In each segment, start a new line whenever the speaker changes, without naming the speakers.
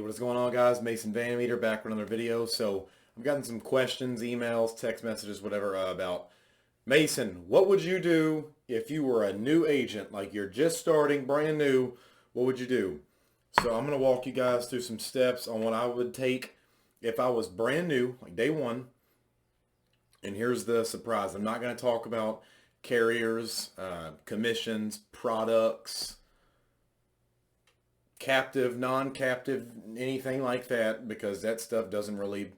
what is going on, guys? Mason Vanameter back with another video. So I've gotten some questions, emails, text messages, whatever, about Mason, what would you do if you were a new agent? Like you're just starting, brand new, what would you do? So I'm going to walk you guys through some steps on what I would take if I was brand new, like day one. And here's the surprise. I'm not going to talk about carriers, commissions, products, captive, non-captive, anything like that, because that stuff doesn't really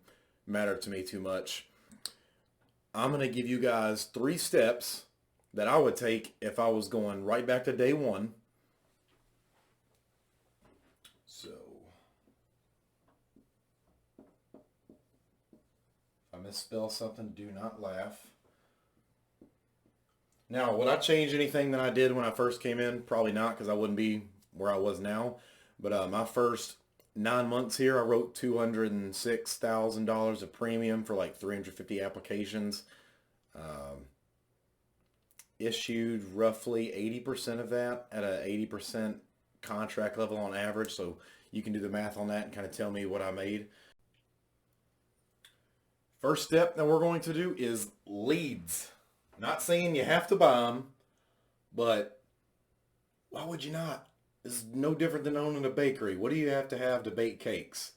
matter to me too much. I'm going to give you guys 3 steps that I would take if I was going right back to day one. So, if I misspell something, do not laugh. Now, would I change anything that I did when I first came in? Probably not, because I wouldn't be where I was now. But my first 9 months here, I wrote $206,000 of premium for like 350 applications. Issued roughly 80% of that at a 80% contract level on average. So you can do the math on that and kind of tell me what I made. First step that we're going to do is leads. Not saying you have to buy them, but why would you not? It's no different than owning a bakery. What do you have to bake cakes?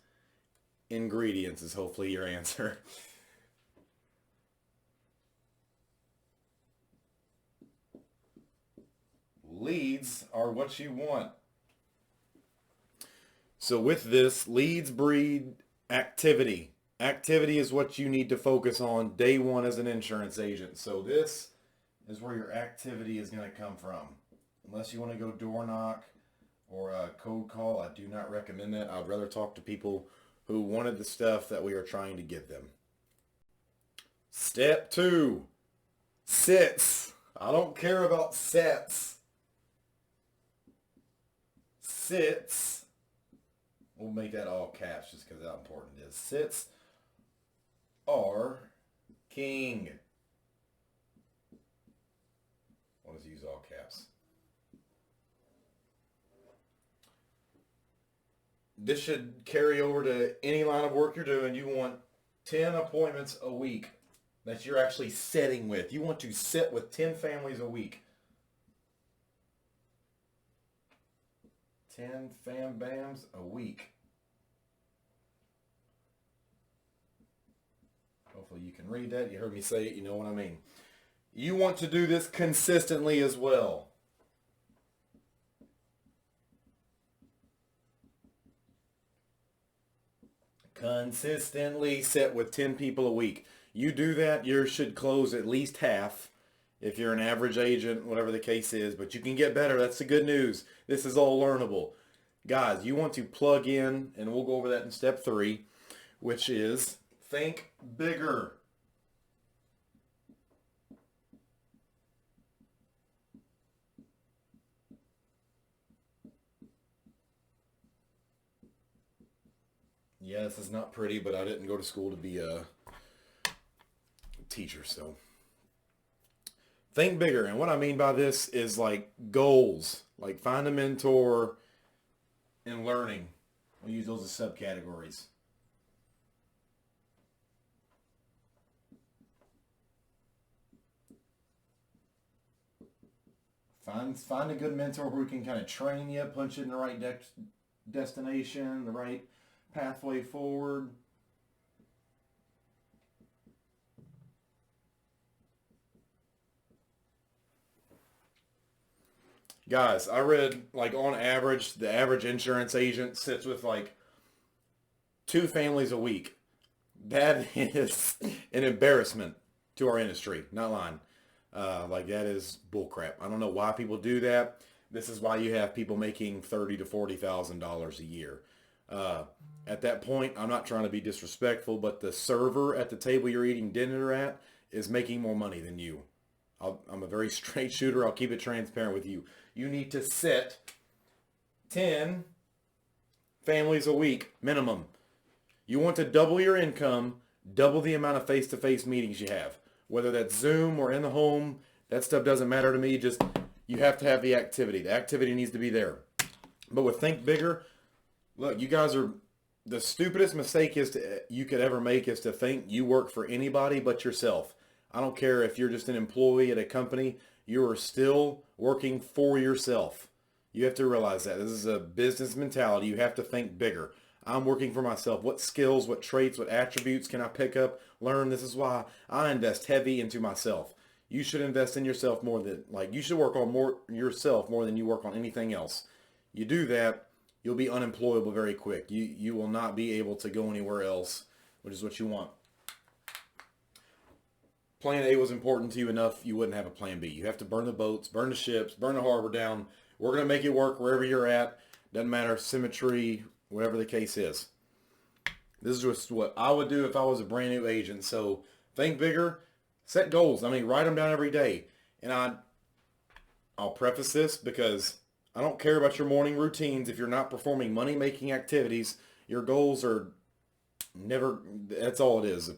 Ingredients is hopefully your answer. Leads are what you want. So with this, leads breed activity. Activity is what you need to focus on day one as an insurance agent. So this is where your activity is going to come from. Unless you want to go door knock or a cold call, I do not recommend that. I'd rather talk to people who wanted the stuff that we are trying to give them. Step 2, sits. I don't care about sets. Sits. We'll make that all caps just because of how important it is. Sits are king. I'll just use all caps. This should carry over to any line of work you're doing. You want 10 appointments a week that you're actually sitting with. You want to sit with 10 families a week. 10 fam bams a week. Hopefully you can read that. You heard me say it. You know what I mean. You want to do this consistently as well. Consistently sit with 10 people a week. You do that, you should close at least half if you're an average agent, whatever the case is. But you can get better. That's the good news. This is all learnable. Guys, you want to plug in, and we'll go over that in step 3, which is think bigger. Yeah, this is not pretty, but I didn't go to school to be a teacher, so. Think bigger, and what I mean by this is like goals. Like find a mentor and learning. We'll use those as subcategories. Find a good mentor who can kind of train you, punch you in the right destination, the right pathway forward. Guys, I read like on average, the average insurance agent sits with like 2 families a week. That is an embarrassment to our industry. Not lying. Like that is bullcrap. I don't know why people do that. This is why you have people making $30,000 to $40,000 a year. At that point, I'm not trying to be disrespectful, but the server at the table you're eating dinner at is making more money than you. I'm a very straight shooter. I'll keep it transparent with you. You need to sit 10 families a week minimum. You want to double your income, double the amount of face-to-face meetings you have. Whether that's Zoom or in the home, that stuff doesn't matter to me. Just you have to have the activity. The activity needs to be there. But with Think Bigger, look, you guys are The stupidest mistake you could ever make is to think you work for anybody but yourself. I don't care if you're just an employee at a company, you are still working for yourself. You have to realize that. This is a business mentality. You have to think bigger. I'm working for myself. What skills, what traits, what attributes can I pick up, learn? This is why I invest heavy into myself. You should invest in yourself more than, like, you should work on more yourself more than you work on anything else. You do that, you'll be unemployable very quick. You will not be able to go anywhere else, which is what you want. Plan A was important to you enough, you wouldn't have a plan B. You have to burn the boats, burn the ships, burn the harbor down. We're going to make it work wherever you're at. Doesn't matter, symmetry, whatever the case is. This is just what I would do if I was a brand new agent. So think bigger, set goals. I mean, write them down every day. And I'll preface this because I don't care about your morning routines. If you're not performing money-making activities, your goals are never, that's all it is.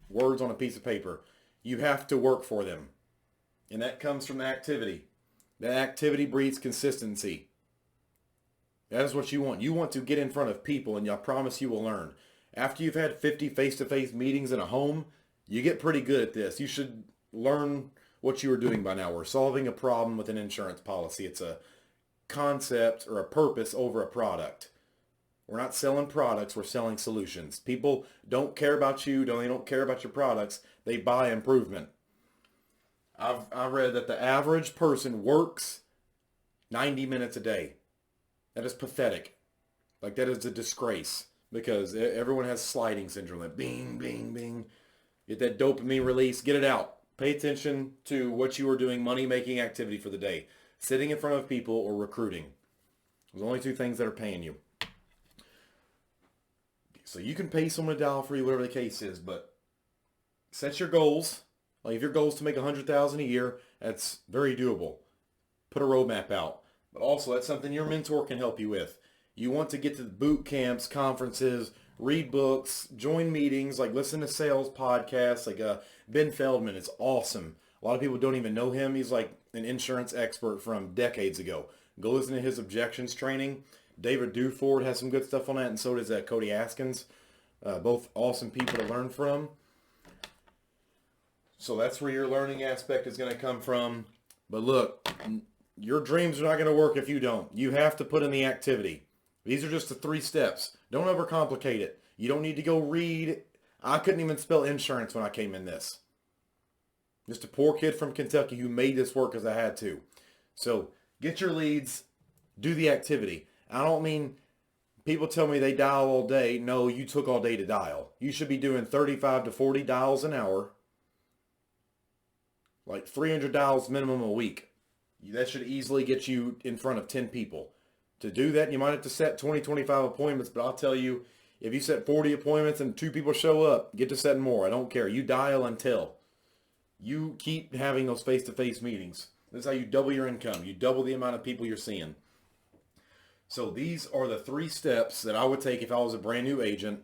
Words on a piece of paper. You have to work for them. And that comes from the activity. That activity breeds consistency. That is what you want. You want to get in front of people, and I promise you will learn. After you've had 50 face-to-face meetings in a home, you get pretty good at this. You should learn what you are doing by now. We're solving a problem with an insurance policy. It's a concept or a purpose over a product. We're not selling products, we're selling solutions. People don't care about you, they don't care about your products, they buy improvement. I read that the average person works 90 minutes a day. That is pathetic. Like, that is a disgrace because everyone has sliding syndrome. Like, bing, bing, bing. Get that dopamine release, get it out. Pay attention to what you are doing, money-making activity for the day. Sitting in front of people or recruiting. Those are the only two things that are paying you. So you can pay someone to dial for you, whatever the case is, but set your goals. Like, if your goal is to make $100,000 a year, that's very doable. Put a roadmap out. But also, that's something your mentor can help you with. You want to get to the boot camps, conferences, read books, join meetings, like listen to sales podcasts. Like Ben Feldman is awesome. A lot of people don't even know him. He's like an insurance expert from decades ago. Go listen to his objections training. David Duford has some good stuff on that, and so does Cody Askins. Both awesome people to learn from. So that's where your learning aspect is going to come from. But look, your dreams are not going to work if you don't. You have to put in the activity. These are just the 3 steps. Don't overcomplicate it. You don't need to go read. I couldn't even spell insurance when I came in this. Just a poor kid from Kentucky who made this work because I had to. So get your leads. Do the activity. I don't mean people tell me they dial all day. No, you took all day to dial. You should be doing 35 to 40 dials an hour. Like 300 dials minimum a week. That should easily get you in front of 10 people. To do that, you might have to set 20, 25 appointments, but I'll tell you, if you set 40 appointments and 2 people show up, get to setting more. I don't care. You dial until. You keep having those face-to-face meetings. This is how you double your income. You double the amount of people you're seeing. So these are the 3 steps that I would take if I was a brand new agent.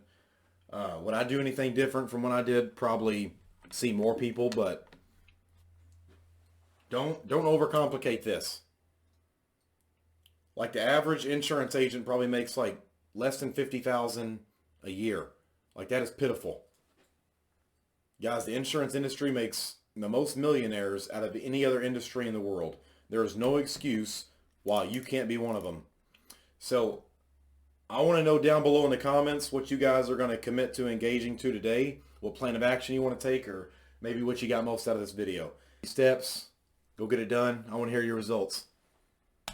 Would I do anything different from what I did? Probably see more people, but don't overcomplicate this. Like the average insurance agent probably makes like less than $50,000 a year. Like that is pitiful. Guys, the insurance industry makes the most millionaires out of any other industry in the world. There is no excuse why you can't be one of them. So I want to know down below in the comments what you guys are going to commit to engaging to today, what plan of action you want to take, or maybe what you got most out of this video. Steps, go get it done. I want to hear your results.